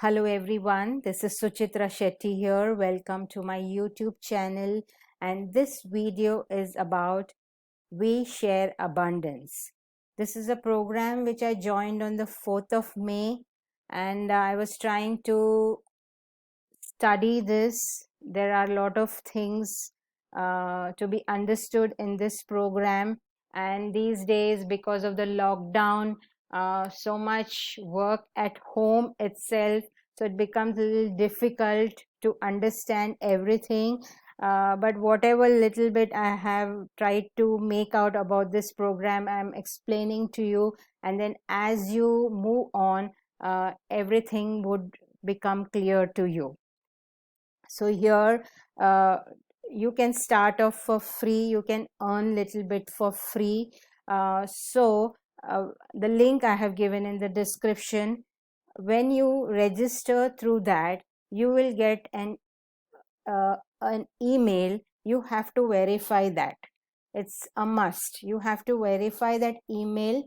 Hello everyone, this is Suchitra Shetty here. Welcome to my YouTube channel, and this video is about We Share Abundance. This is a program which I joined on the 4th of May, and I was trying to study this. There are a lot of things to be understood in this program, and these days, because of the lockdown, so much work at home itself, so it becomes a little difficult to understand everything. But whatever little bit I have tried to make out about this program, I'm explaining to you, and then as you move on, everything would become clear to you. So here you can start off for free, you can earn little bit for free. The link I have given in the description, when you register through that, you will get an email. You have to verify that. It's a must. You have to verify that email.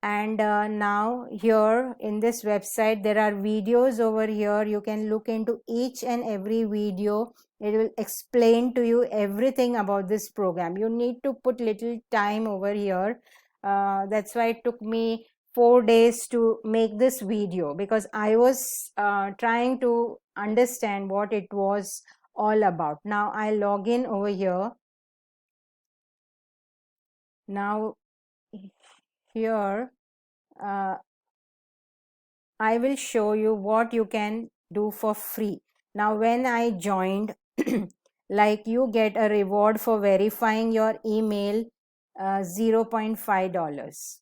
And now here in this website there are videos over here. You can look into each and every video. It will explain to you everything about this program. You need to put little time over here. That's why it took me 4 days to make this video, because I was trying to understand what it was all about. Now I log in over here. Now here I will show you what you can do for free. Now when I joined, like, you get a reward for verifying your email, $0.5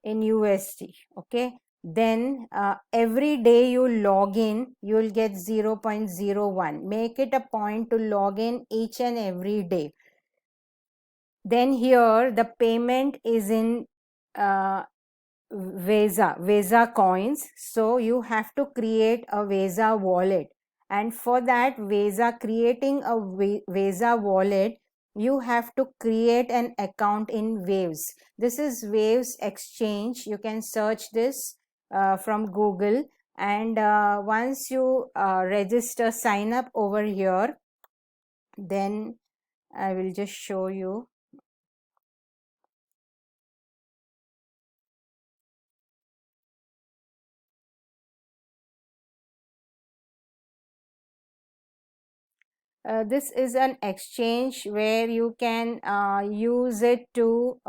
in USD. Okay, then every day you log in, you will get 0.01. Make it a point to log in each and every day. Then here the payment is in Vesa coins. So you have to create a Vesa wallet, and for that creating a Vesa wallet, you have to create an account in Waves. This is Waves Exchange. You can search this from Google, and once you register, sign up over here, then I will just show you. This is an exchange where you can use it to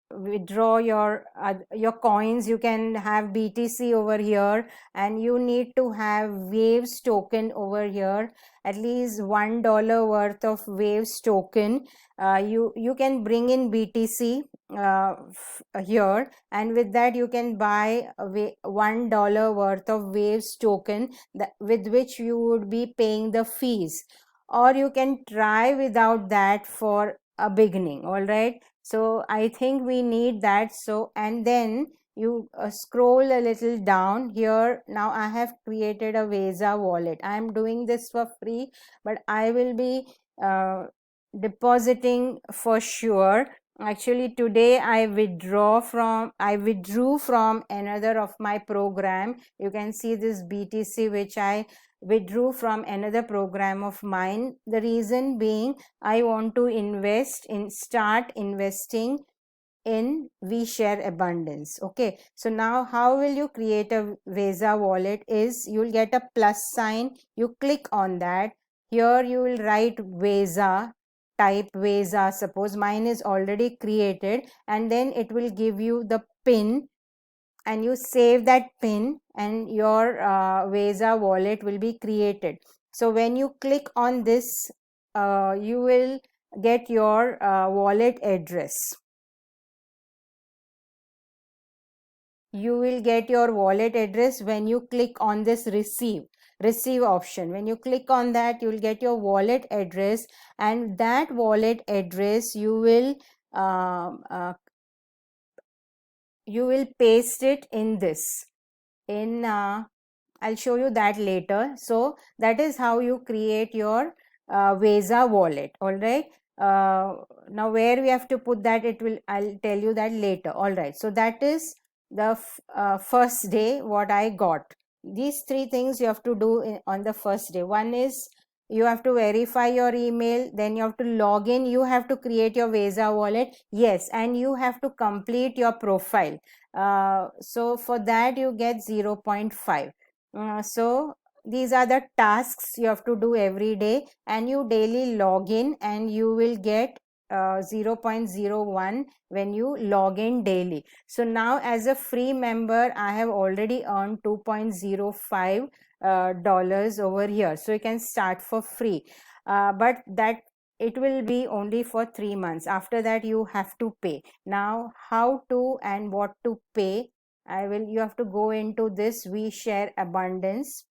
withdraw your coins. You can have BTC over here, and you need to have Waves token over here, at least $1 worth of Waves token. You can bring in BTC here, and with that you can buy $1 worth of Waves token, with which you would be paying the fees. Or you can try without that for a beginning. All right, so I think we need that. So, and then you scroll a little down here. Now I have created a Vesa wallet. I am doing this for free, but I will be depositing for sure. Actually today I withdrew from another of my program. You can see this BTC which I withdrew from another program of mine. The reason being, I want to start investing in We Share Abundance. Okay, so now how will you create a Vesa wallet is, you'll get a plus sign, you click on that. Here you will write Vesa, type Vesa, suppose mine is already created, and then it will give you the pin, and you save that pin, and your Vesa wallet will be created. So when you click on this, you will get your wallet address. You will get your wallet address when you click on this receive option. When you click on that, you will get your wallet address, and that wallet address you will paste it in this, in I'll show you that later. So that is how you create your Vesa wallet. All right, now where we have to put that, I'll tell you that later. All right, so that is the first day what I got. These three things you have to do on the first day. One is you have to verify your email, then you have to log in, you have to create your Visa wallet, yes, and you have to complete your profile. So for that you get 0.5. So these are the tasks you have to do every day, and you daily log in and you will get 0.01 when you log in daily. So now as a free member I have already earned 2.05 dollars over here, so you can start for free, but that it will be only for 3 months. After that you have to pay. Now how to and what to pay, you have to go into this We Share Abundance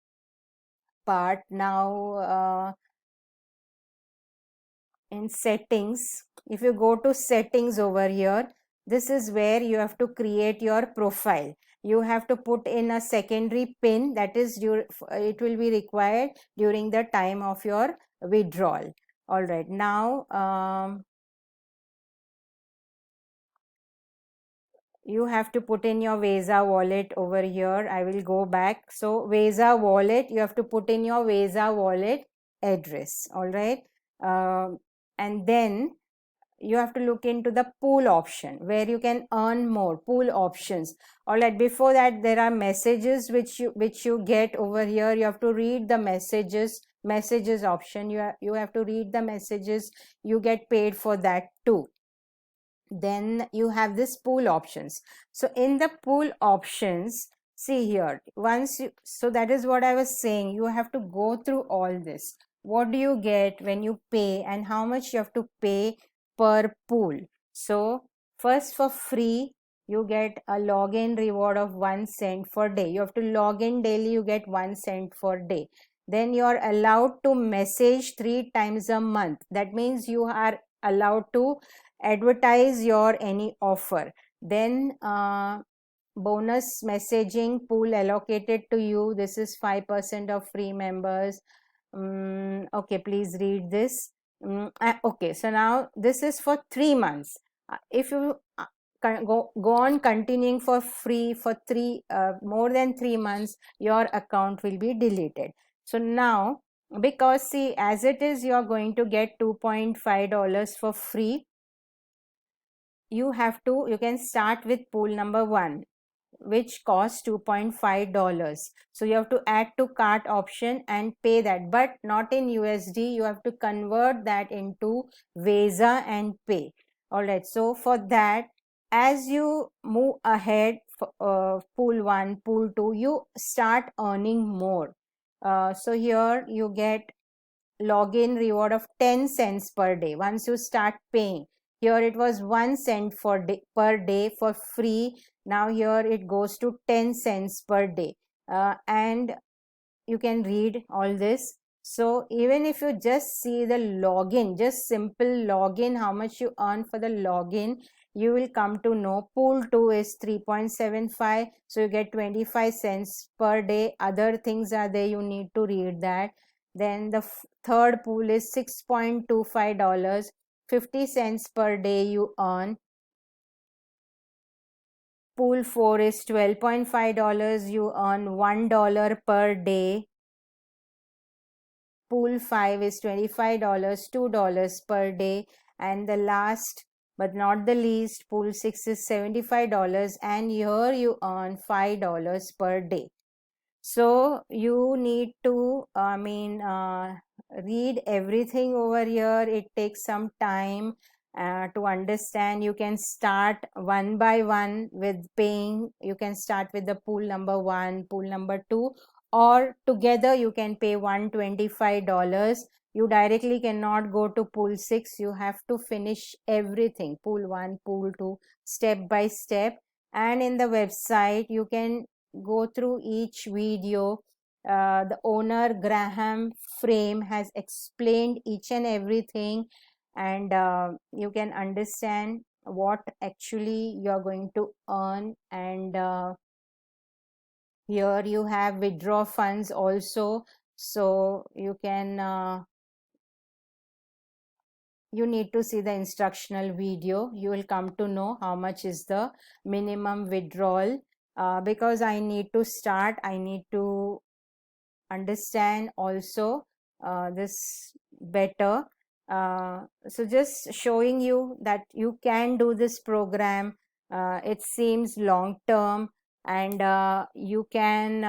part. Now in settings, if you go to settings over here, this is where you have to create your profile. You have to put in a secondary pin, that is it will be required during the time of your withdrawal. All right, now you have to put in your Visa wallet over here. I will go back. So Visa wallet, you have to put in your Visa wallet address. All right, and then you have to look into the pool option where you can earn more. Pool options. All right, before that there are messages which you get over here. You have to read the messages option. You have to read the messages. You get paid for that too. Then you have this pool options. So in the pool options, see here, so that is what I was saying, you have to go through all this. What do you get when you pay and how much you have to pay per pool? So first, for free you get a login reward of 1 cent for day. You have to log in daily, you get 1 cent for day. Then you are allowed to message 3 times a month. That means you are allowed to advertise your any offer. Then bonus messaging pool allocated to you. This is 5% of free members. Okay, please read this. Okay, so now this is for 3 months. If you go on continuing for free for more than 3 months, your account will be deleted. So now, because see, as it is, you are going to get $2.5 for free. You can start with pool number 1, which costs $2.5. So you have to add to cart option and pay that, but not in USD. You have to convert that into Visa and pay. All right, so for that, as you move ahead, pool 1, pool 2, you start earning more. So here you get login reward of 10 cents per day once you start paying. Here it was 1 cent per day for free. Now here it goes to 10 cents per day. And you can read all this. So even if you just see the login, just simple login, how much you earn for the login, you will come to know. Pool 2 is 3.75, so you get 25 cents per day. Other things are there, you need to read that. Then the third pool is $6.25, 50 cents per day you earn. Pool 4 is $12.5, you earn $1 per day. Pool 5 is $25, $2 per day. And the last but not the least, pool 6 is $75, and here you earn $5 per day. So you need to read everything over here. It takes some time to understand. You can start one by one with paying. You can start with the pool number 1, pool number 2, or together you can pay $125. You directly cannot go to pool 6. You have to finish everything, pool 1, pool 2, step by step. And in the website you can go through each video. The owner Graham Frame has explained each and everything, and you can understand what actually you are going to earn. And here you have withdraw funds also, so you can you need to see the instructional video. You will come to know how much is the minimum withdrawal. Because I need to start, I need to understand also this better. So just showing you that you can do this program. It seems long term, and you can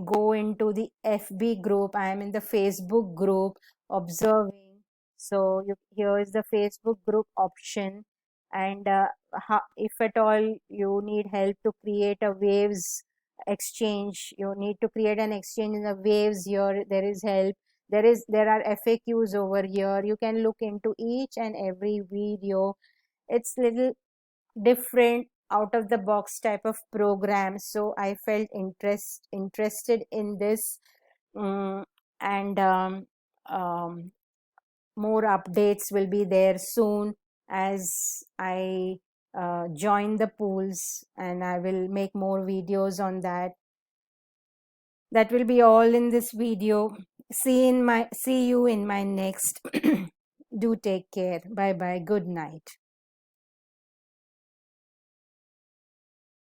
go into the FB group. I am in the Facebook group observing. So here is the Facebook group option, and if at all you need help to create a waves exchange, you need to create an exchange in the waves, here there is help. There are FAQs over here. You can look into each and every video. It's little different, out of the box type of program, so I felt interested in this. um, and more updates will be there soon as I join the pools, and I will make more videos on that. That will be all in this video. See you in my next. Do take care. Bye bye. Good night.